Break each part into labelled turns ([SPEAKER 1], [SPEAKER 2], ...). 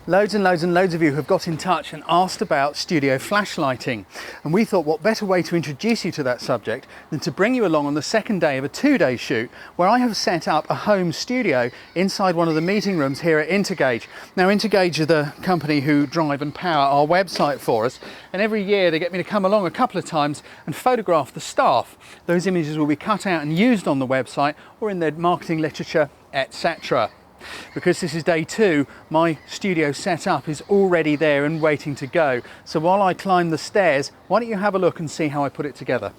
[SPEAKER 1] Loads and loads and loads of you have got in touch and asked about studio flashlighting, and we thought what better way to introduce you to that subject than to bring you along on the second day of a 2-day shoot where I have set up a home studio inside one of the meeting rooms here at Intergage. Now Intergage are the company who drive and power our website for us, and every year they get me to come along a couple of times and photograph the staff. Those images will be cut out and used on the website or in their marketing literature, etc. Because this is day 2, my studio setup is already there and waiting to go. So while I climb the stairs, why don't you have a look and see how I put it together?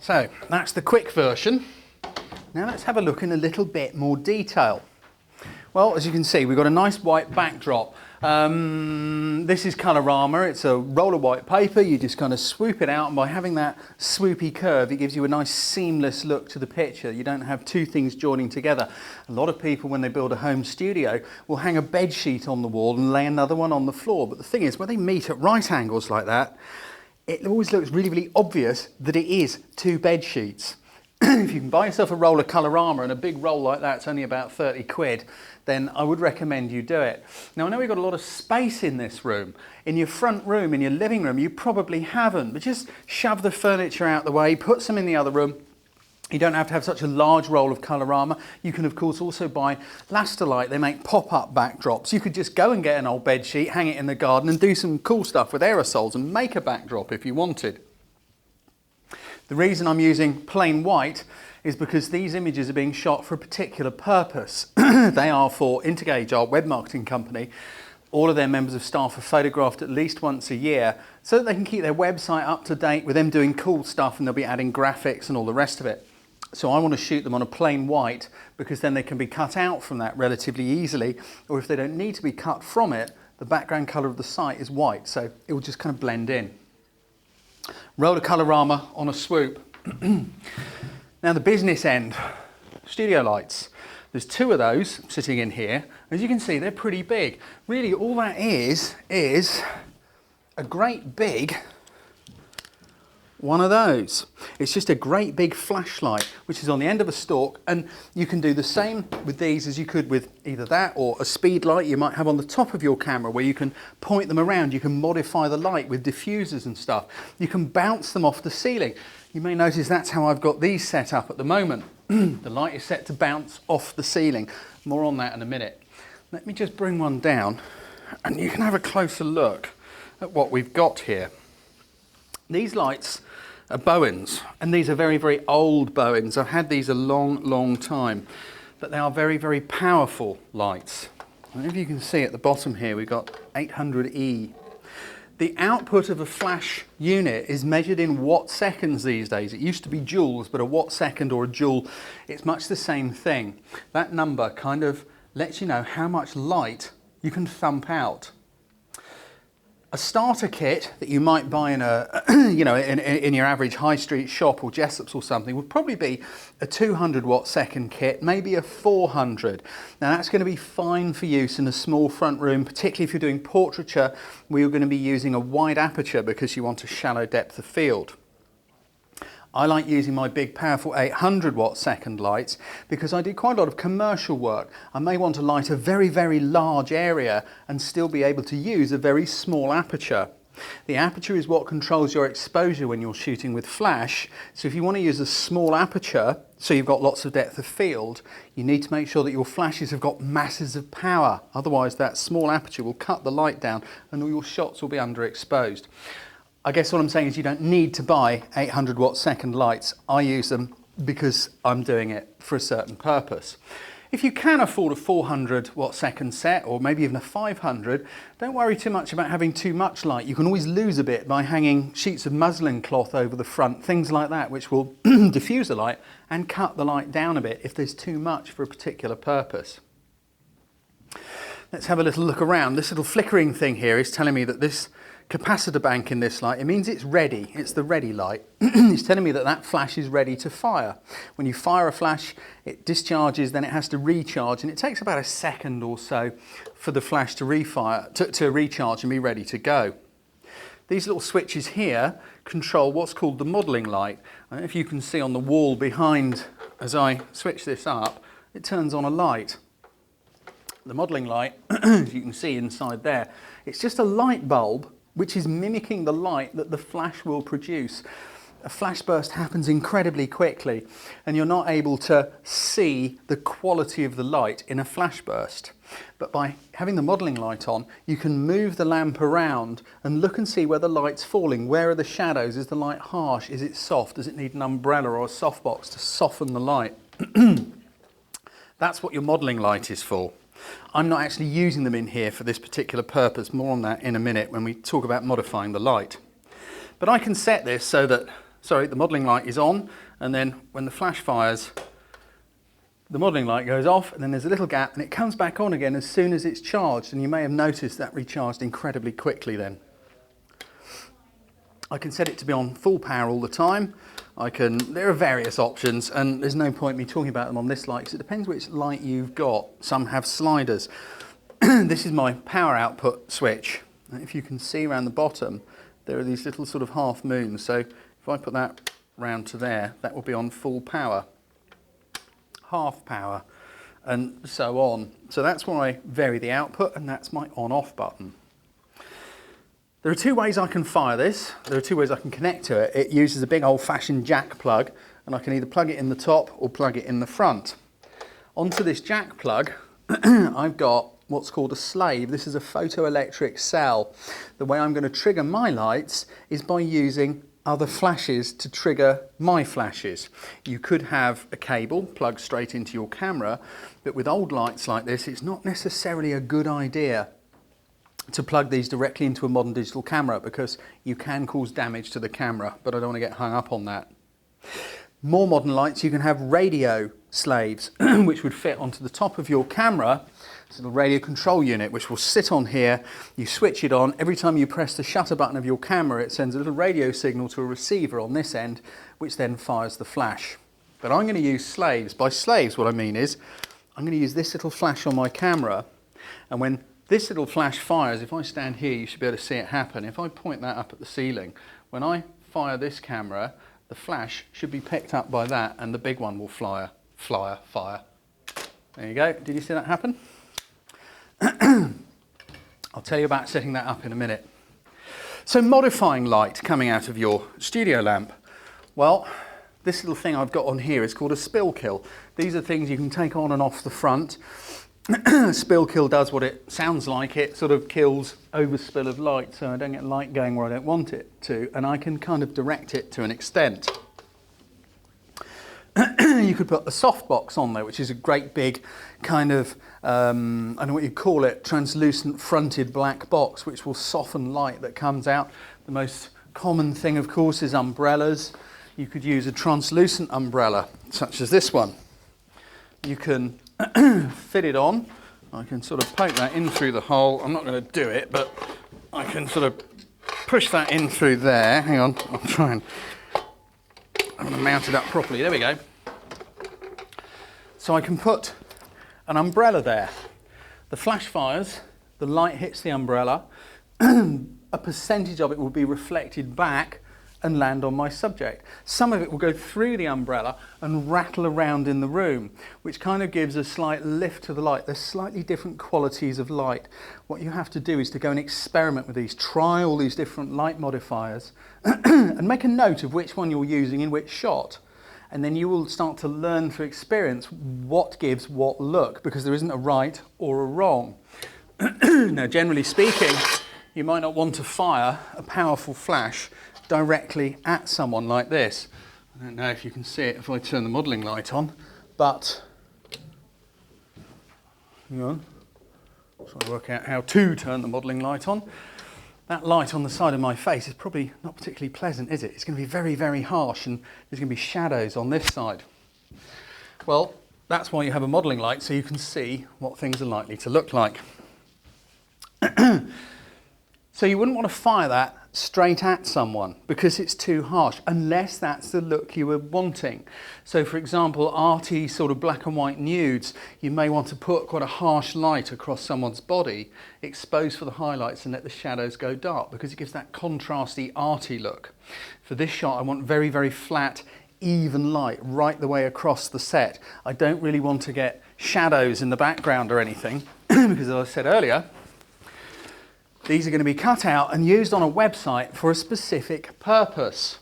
[SPEAKER 1] So that's the quick version. Now let's have a look in a little bit more detail. Well, as you can see, we've got a nice white backdrop. This is Colorama. It's a roll of white paper. You just kind of swoop it out, and by having that swoopy curve, it gives you a nice seamless look to the picture. You don't have two things joining together. A lot of people, when they build a home studio, will hang a bed sheet on the wall and lay another one on the floor. But the thing is, when they meet at right angles like that, it always looks really, really obvious that it is two bed sheets. If you can buy yourself a roll of Colorama, and a big roll like that's only about 30 quid, then I would recommend you do it. Now I know we've got a lot of space in this room. In your front room, in your living room, you probably haven't, but just shove the furniture out the way, put some in the other room. You don't have to have such a large roll of Colorama. You can of course also buy Lastalite. They make pop-up backdrops. You could just go and get an old bed sheet, hang it in the garden and do some cool stuff with aerosols and make a backdrop if you wanted. The reason I'm using plain white is because these images are being shot for a particular purpose. They are for Intergage, our web marketing company. All of their members of staff are photographed at least once a year so that they can keep their website up to date with them doing cool stuff, and they'll be adding graphics and all the rest of it. So I want to shoot them on a plain white because then they can be cut out from that relatively easily, or if they don't need to be cut from it, the background colour of the site is white, so it will just kind of blend in. Roll of Colorama on a swoop. Now the business end, studio lights. There's 2 of those sitting in here. As you can see, they're pretty big. Really all that is a great big one of those. It's just a great big flashlight which is on the end of a stalk, and you can do the same with these as you could with either that or a speed light you might have on the top of your camera, where you can point them around. You can modify the light with diffusers and stuff. You can bounce them off the ceiling. You may notice that's how I've got these set up at the moment. The light is set to bounce off the ceiling. More on that in a minute. Let me just bring one down and you can have a closer look at what we've got here. These lights are Bowens, and these are very, very old Bowens. I've had these a long, long time, but they are very, very powerful lights. I don't know if you can see at the bottom here, we've got 800E. The output of a flash unit is measured in watt seconds these days. It used to be joules, but a watt second or a joule, it's much the same thing. That number kind of lets you know how much light you can thump out. A starter kit that you might buy in a, in your average high street shop or Jessop's or something would probably be a 200 watt second kit, maybe a 400. Now that's going to be fine for use in a small front room, particularly if you're doing portraiture where you're going to be using a wide aperture because you want a shallow depth of field. I like using my big powerful 800 watt second lights because I do quite a lot of commercial work. I may want to light a very, very large area and still be able to use a very small aperture. The aperture is what controls your exposure when you're shooting with flash. So if you want to use a small aperture, so you've got lots of depth of field, you need to make sure that your flashes have got masses of power. Otherwise that small aperture will cut the light down and all your shots will be underexposed. I guess what I'm saying is you don't need to buy 800 watt second lights. I use them because I'm doing it for a certain purpose. If you can afford a 400 watt second set or maybe even a 500, don't worry too much about having too much light. You can always lose a bit by hanging sheets of muslin cloth over the front, things like that, which will diffuse the light and cut the light down a bit if there's too much for a particular purpose. Let's have a little look around. This little flickering thing here is telling me that this capacitor bank in this light, it means it's ready. It's the ready light. It's telling me that that flash is ready to fire. When you fire a flash, it discharges, then it has to recharge, and it takes about a second or so for the flash to recharge and be ready to go. These little switches here control what's called the modelling light. I don't know if you can see on the wall behind, as I switch this up, it turns on a light. The modelling light, as you can see inside there, it's just a light bulb which is mimicking the light that the flash will produce. A flash burst happens incredibly quickly and you're not able to see the quality of the light in a flash burst. But by having the modelling light on, you can move the lamp around and look and see where the light's falling. Where are the shadows? Is the light harsh? Is it soft? Does it need an umbrella or a softbox to soften the light? That's what your modelling light is for. I'm not actually using them in here for this particular purpose. More on that in a minute when we talk about modifying the light. But I can set this so that, the modelling light is on, and then when the flash fires, the modelling light goes off, and then there's a little gap, and it comes back on again as soon as it's charged, and you may have noticed that recharged incredibly quickly then. I can set it to be on full power all the time. There are various options, and there's no point me talking about them on this light because it depends which light you've got. Some have sliders. This is my power output switch. If you can see around the bottom, there are these little sort of half moons. So if I put that round to there, that will be on full power, half power, and so on. So that's where I vary the output, and that's my on-off button. There are two ways I can fire this. There are two ways I can connect to it. It uses a big old-fashioned jack plug, and I can either plug it in the top or plug it in the front. Onto this jack plug, I've got what's called a slave. This is a photoelectric cell. The way I'm going to trigger my lights is by using other flashes to trigger my flashes. You could have a cable plugged straight into your camera, but with old lights like this, it's not necessarily a good idea to plug these directly into a modern digital camera because you can cause damage to the camera, but I don't want to get hung up on that. More modern lights, you can have radio slaves which would fit onto the top of your camera. It's a little radio control unit which will sit on here. You switch it on. Every time you press the shutter button of your camera, it sends a little radio signal to a receiver on this end, which then fires the flash. But I'm going to use slaves. By slaves, what I mean is I'm going to use this little flash on my camera, and when this little flash fires, if I stand here, you should be able to see it happen. If I point that up at the ceiling, when I fire this camera, the flash should be picked up by that and the big one will fire. There you go. Did you see that happen? I'll tell you about setting that up in a minute. So modifying light coming out of your studio lamp. Well, this little thing I've got on here is called a spill kill. These are things you can take on and off the front. Spill kill does what it sounds like. It sort of kills overspill of light, so I don't get light going where I don't want it to, and I can kind of direct it to an extent. You could put a softbox on there, which is a great big kind of, I don't know what you call it, translucent fronted black box, which will soften light that comes out. The most common thing, of course, is umbrellas. You could use a translucent umbrella, such as this one. You can fit it on. I can sort of poke that in through the hole. I'm not going to do it, but I can sort of push that in through there. Hang on, I'll try and... I'm going to mount it up properly. There we go. So I can put an umbrella there. The flash fires, the light hits the umbrella, a percentage of it will be reflected back and land on my subject. Some of it will go through the umbrella and rattle around in the room, which kind of gives a slight lift to the light. There's slightly different qualities of light. What you have to do is to go and experiment with these, try all these different light modifiers and make a note of which one you're using in which shot. And then you will start to learn through experience what gives what look, because there isn't a right or a wrong. Now, generally speaking, you might not want to fire a powerful flash directly at someone like this. I don't know if you can see it if I turn the modelling light on, but hang on, try to work out how to turn the modelling light on. That light on the side of my face is probably not particularly pleasant, is it? It's going to be very, very harsh, and there's going to be shadows on this side. Well, that's why you have a modelling light, so you can see what things are likely to look like. So you wouldn't want to fire that straight at someone because it's too harsh, unless that's the look you were wanting. So for example, arty sort of black and white nudes, you may want to put quite a harsh light across someone's body, expose for the highlights and let the shadows go dark, because it gives that contrasty arty look. For this shot, I want very, very flat, even light right the way across the set. I don't really want to get shadows in the background or anything, because as I said earlier, these are going to be cut out and used on a website for a specific purpose.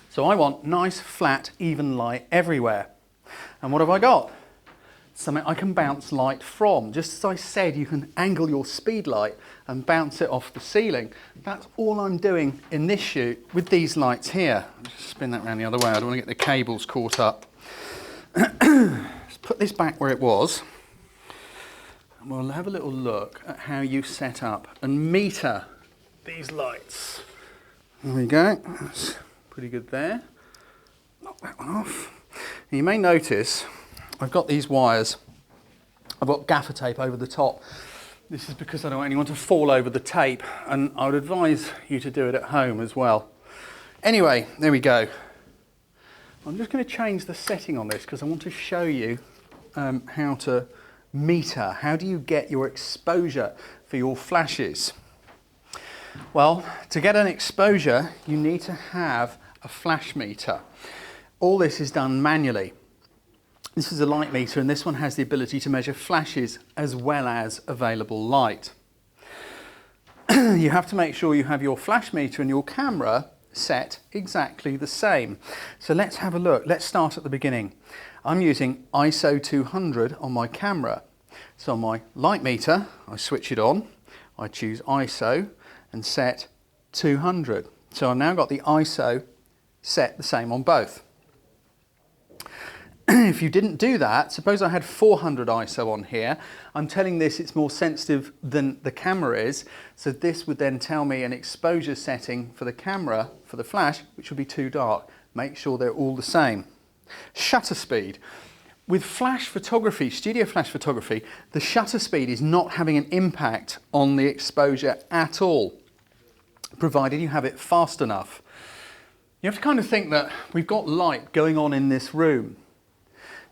[SPEAKER 1] So I want nice, flat, even light everywhere. And what have I got? Something I can bounce light from. Just as I said, you can angle your speed light and bounce it off the ceiling. That's all I'm doing in this shoot with these lights here. I'll just spin that around the other way. I don't want to get the cables caught up. Let's put this back where it was. We'll have a little look at how you set up and meter these lights. There we go, that's pretty good there. Knock that one off. And you may notice I've got these wires, I've got gaffer tape over the top. This is because I don't want anyone to fall over the tape, and I would advise you to do it at home as well. Anyway, there we go. I'm just going to change the setting on this because I want to show you how to meter. How do you get your exposure for your flashes? Well, to get an exposure, you need to have a flash meter. All this is done manually. This is a light meter, and this one has the ability to measure flashes as well as available light. You have to make sure you have your flash meter and your camera set exactly the same. So let's have a look. Let's start at the beginning. I'm using ISO 200 on my camera. So on my light meter, I switch it on, I choose ISO and set 200. So I've now got the ISO set the same on both. If you didn't do that, suppose I had 400 ISO on here, I'm telling this it's more sensitive than the camera is, so this would then tell me an exposure setting for the camera, for the flash, which would be too dark. Make sure they're all the same. Shutter speed. With flash photography, studio flash photography, the shutter speed is not having an impact on the exposure at all, provided you have it fast enough. You have to kind of think that we've got light going on in this room.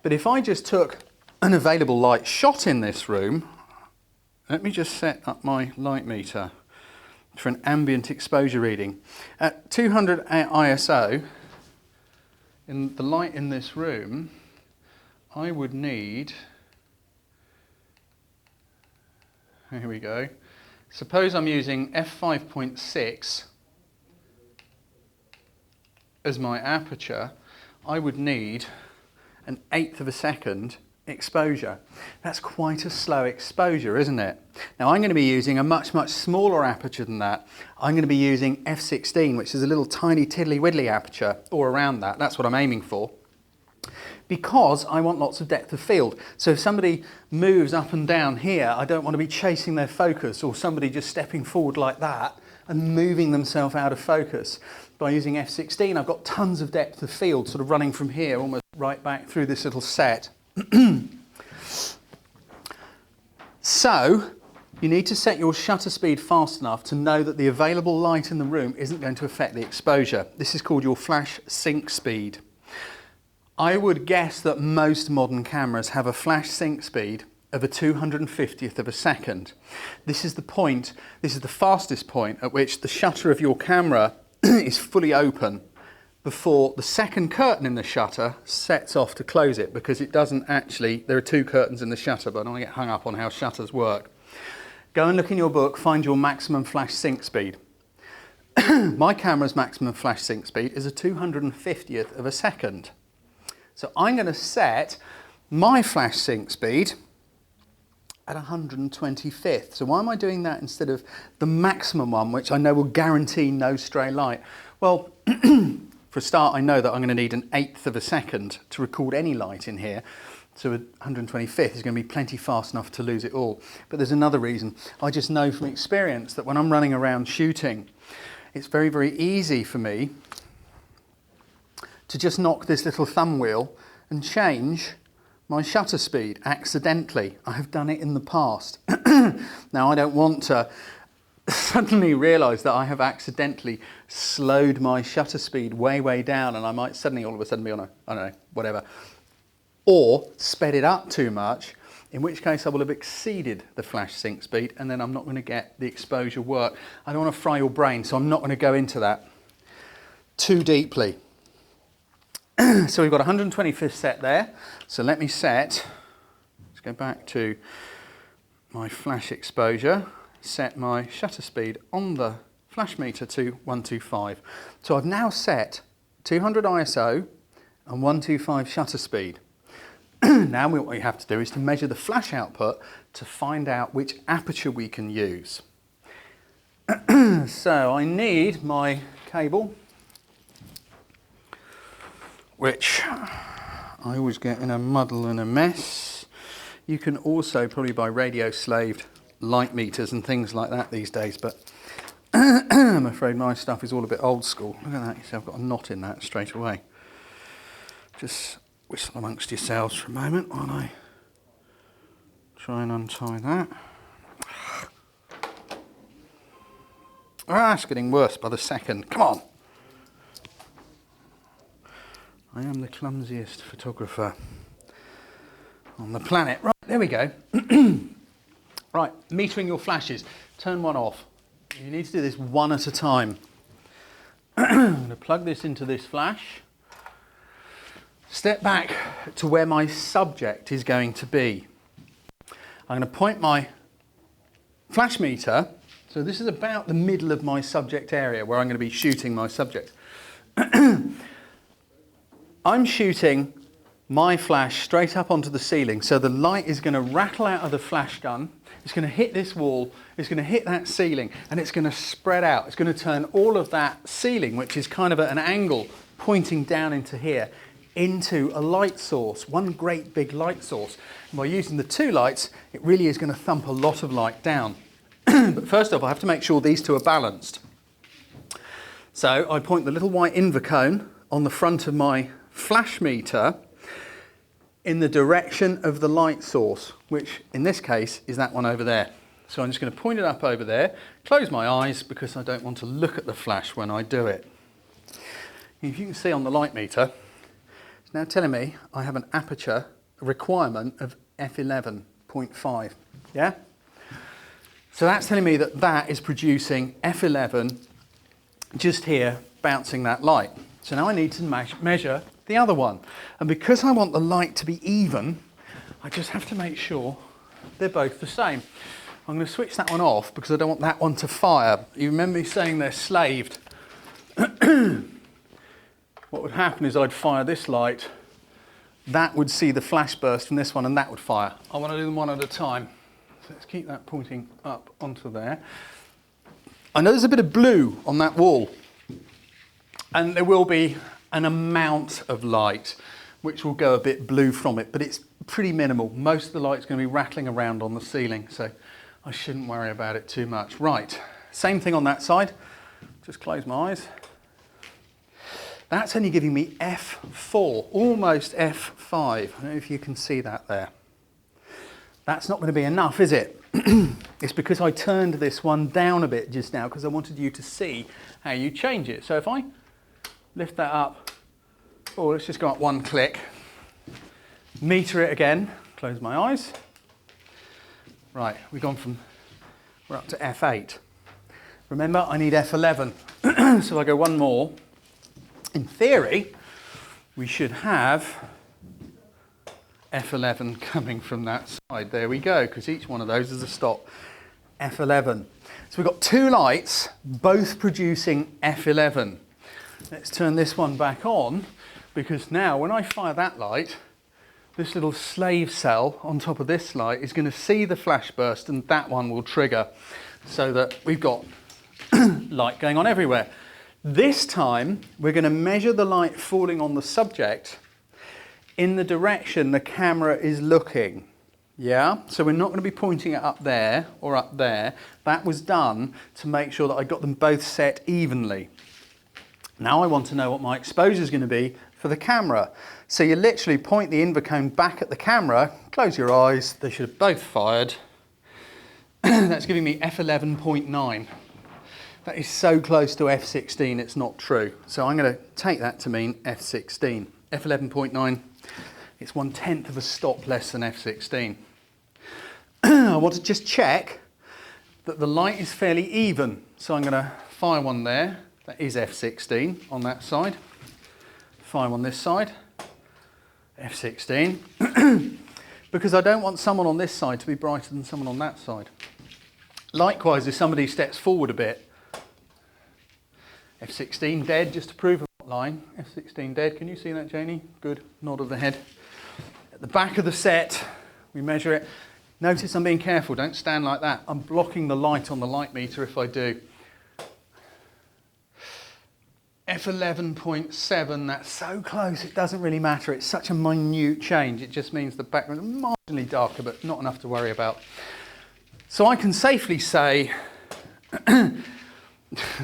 [SPEAKER 1] But if I just took an available light shot in this room, let me just set up my light meter for an ambient exposure reading. At 200 ISO, in the light in this room, I would need, here we go, suppose I'm using f5.6 as my aperture, I would need 1/8 of a second exposure. That's quite a slow exposure, isn't it? Now I'm going to be using a much smaller aperture than that. I'm going to be using f/16, which is a little tiny tiddly widdly aperture, or around that. That's what I'm aiming for, because I want lots of depth of field. So if somebody moves up and down here, I don't want to be chasing their focus, or somebody just stepping forward like that and moving themselves out of focus. By using f/16, I've got tons of depth of field sort of running from here almost right back through this little set. So you need to set your shutter speed fast enough to know that the available light in the room isn't going to affect the exposure. This is called your flash sync speed. I would guess that most modern cameras have a flash sync speed of a 250th of a second. This is the fastest point at which the shutter of your camera is fully open before the second curtain in the shutter sets off to close it, because it doesn't actually, there are two curtains in the shutter, but I don't want to get hung up on how shutters work. Go and look in your book, find your maximum flash sync speed. My camera's maximum flash sync speed is a 250th of a second. So I'm going to set my flash sync speed at 125th. So why am I doing that instead of the maximum one, which I know will guarantee no stray light? Well, for a start, I know that I'm going to need 1/8 of a second to record any light in here. So 125th is going to be plenty fast enough to lose it all. But there's another reason. I just know from experience that when I'm running around shooting, it's very easy for me to just knock this little thumb wheel and change my shutter speed accidentally. I have done it in the past. Now I don't want to suddenly realise that I have accidentally slowed my shutter speed way down, and I might suddenly all of a sudden be on a, I don't know, whatever, or sped it up too much, in which case I will have exceeded the flash sync speed, and then I'm not going to get the exposure work. I don't want to fry your brain, so I'm not going to go into that too deeply. So we've got 125th set there. So let me set, let's go back to my flash exposure, set my shutter speed on the flash meter to 125. So I've now set 200 ISO and 125 shutter speed. Now what we have to do is to measure the flash output to find out which aperture we can use. So I need my cable, which I always get in a muddle and a mess. You can also probably buy radio slaved light meters and things like that these days, but I'm afraid my stuff is all a bit old school. Look at that, you see I've got a knot in that straight away. Just whistle amongst yourselves for a moment while I try and untie that. Ah, it's getting worse by the second. Come on. I am the clumsiest photographer on the planet. Right, there we go. Right, metering your flashes. Turn one off. You need to do this one at a time. I'm going to plug this into this flash. Step back to where my subject is going to be. I'm going to point my flash meter. So this is about the middle of my subject area where I'm going to be shooting my subject. I'm shooting my flash straight up onto the ceiling, so the light is going to rattle out of the flash gun, it's going to hit this wall, it's going to hit that ceiling, and it's going to spread out. It's going to turn all of that ceiling, which is kind of at an angle pointing down into here, into a light source, one great big light source. And by using the two lights, it really is going to thump a lot of light down. But first off, I have to make sure these two are balanced. So I point the little white Invacone on the front of my flash meter in the direction of the light source, which in this case is that one over there. So I'm just going to point it up over there, close my eyes because I don't want to look at the flash when I do it. If you can see on the light meter, it's now telling me I have an aperture requirement of f11.5. Yeah? So that's telling me that that is producing f11 just here, bouncing that light. So now I need to measure the other one. And because I want the light to be even, I just have to make sure they're both the same. I'm going to switch that one off because I don't want that one to fire. You remember me saying they're slaved. What would happen is I'd fire this light that would see the flash burst from this one and that would fire. I want to do them one at a time. So let's keep that pointing up onto there. I know there's a bit of blue on that wall, and there will be an amount of light which will go a bit blue from it, but it's pretty minimal. Most of the light's going to be rattling around on the ceiling, so I shouldn't worry about it too much. Right, same thing on that side. Just close my eyes. That's only giving me F4, almost F5. I don't know if you can see that there. That's not going to be enough, is it? It's because I turned this one down a bit just now because I wanted you to see how you change it. So if I lift that up, oh, let's just go up one click, meter it again, close my eyes. Right, we're up to F8. Remember, I need F11. So I go one more. In theory, we should have F11 coming from that side. There we go, because each one of those is a stop. F11. So we've got two lights, both producing F11. Let's turn this one back on, because now when I fire that light, this little slave cell on top of this light is going to see the flash burst, and that one will trigger, so that we've got light going on everywhere. This time, we're going to measure the light falling on the subject in the direction the camera is looking. Yeah? So we're not going to be pointing it up there or up there. That was done to make sure that I got them both set evenly. Now I want to know what my exposure is going to be for the camera. So you literally point the Invicone back at the camera, close your eyes, they should have both fired. That's giving me F11.9. That is so close to F16, it's not true. So I'm going to take that to mean F16. F11.9, it's 1/10 of a stop less than F16. I want to just check that the light is fairly even. So I'm going to fire one there. That is F16 on that side. Fire one this side. F16. Because I don't want someone on this side to be brighter than someone on that side. Likewise, if somebody steps forward a bit, F16 dead, just to prove a line. F16 dead, can you see that, Janie? Good, nod of the head. At the back of the set, we measure it. Notice I'm being careful, don't stand like that. I'm blocking the light on the light meter if I do. F11.7, that's so close, it doesn't really matter. It's such a minute change. It just means the background is marginally darker, but not enough to worry about. So I can safely say,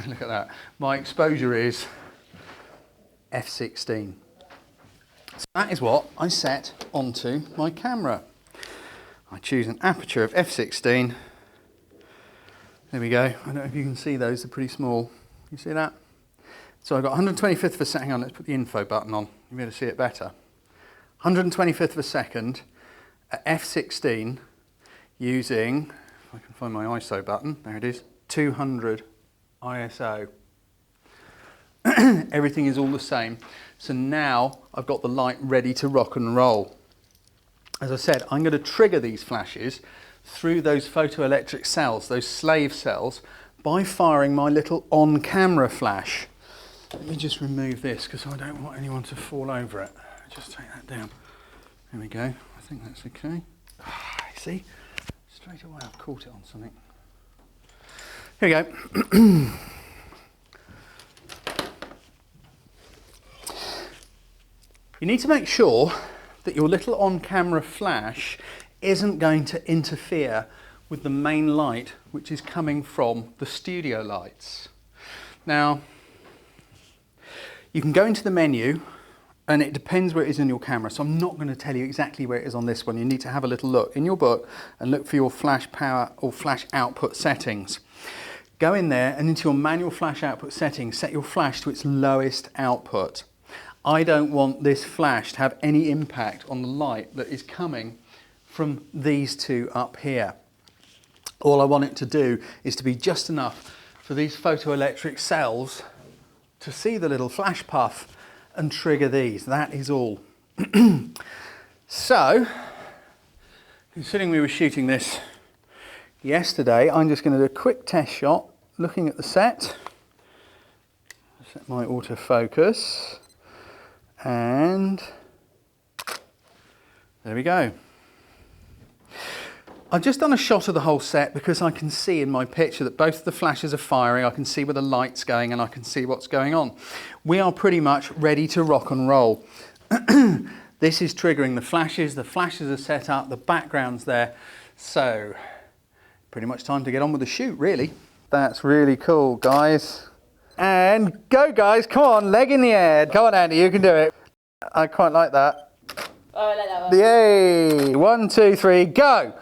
[SPEAKER 1] look at that, my exposure is F16. So that is what I set onto my camera. I choose an aperture of F16. There we go. I don't know if you can see those, they're pretty small. You see that? So I've got 125th of a second. Hang on, let's put the info button on. You'll be able to see it better. 125th of a second at F16 using, if I can find my ISO button, there it is, 200 ISO. Everything is all the same. So now I've got the light ready to rock and roll. As I said, I'm going to trigger these flashes through those photoelectric cells, those slave cells, by firing my little on-camera flash. Let me just remove this because I don't want anyone to fall over it. Just take that down. There we go. I think that's okay. See? Straight away I've caught it on something. Here we go. You need to make sure that your little on-camera flash isn't going to interfere with the main light which is coming from the studio lights. Now, you can go into the menu and it depends where it is in your camera, so I'm not going to tell you exactly where it is on this one. You need to have a little look in your book and look for your flash power or flash output settings. Go in there and into your manual flash output settings, set your flash to its lowest output. I don't want this flash to have any impact on the light that is coming from these two up here. All I want it to do is to be just enough for these photoelectric cells to see the little flash puff and trigger these. That is all. So, considering we were shooting this yesterday, I'm just going to do a quick test shot looking at the set. Set my autofocus and There we go. I've just done a shot of the whole set because I can see in my picture that both of the flashes are firing, I can see where the light's going and I can see what's going on. We are pretty much ready to rock and roll. This is triggering the flashes are set up, the background's there. So, pretty much time to get on with the shoot, really. That's really cool, guys. And go, guys, come on, leg in the air. Come on, Andy, you can do it. I quite like that.
[SPEAKER 2] Oh, I like that one.
[SPEAKER 1] Yay! 1, 2, 3, go!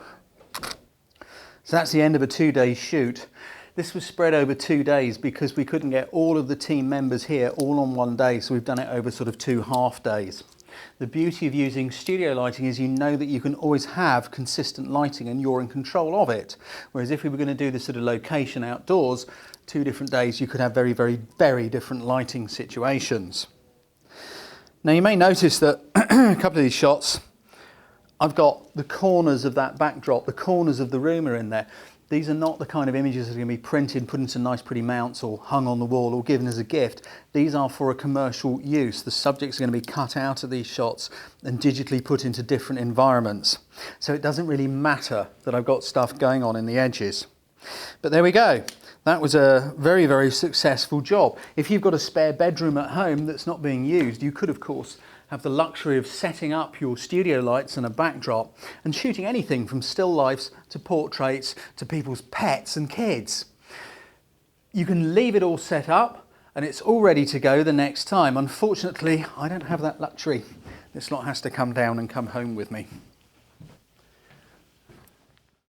[SPEAKER 1] So that's the end of a 2-day shoot. This was spread over 2 days because we couldn't get all of the team members here all on one day, so we've done it over sort of 2 half days. The beauty of using studio lighting is you know that you can always have consistent lighting and you're in control of it. Whereas if we were going to do this at a location outdoors, 2 different days, you could have very, very, very different lighting situations. Now you may notice that a couple of these shots, I've got the corners of that backdrop, the corners of the room are in there. These are not the kind of images that are going to be printed, put into nice pretty mounts or hung on the wall or given as a gift. These are for a commercial use. The subjects are going to be cut out of these shots and digitally put into different environments. So it doesn't really matter that I've got stuff going on in the edges. But there we go. That was a very, very successful job. If you've got a spare bedroom at home that's not being used, you could, of course, have the luxury of setting up your studio lights and a backdrop and shooting anything from still lifes to portraits to people's pets and kids. You can leave it all set up and it's all ready to go the next time. Unfortunately, I don't have that luxury. This lot has to come down and come home with me.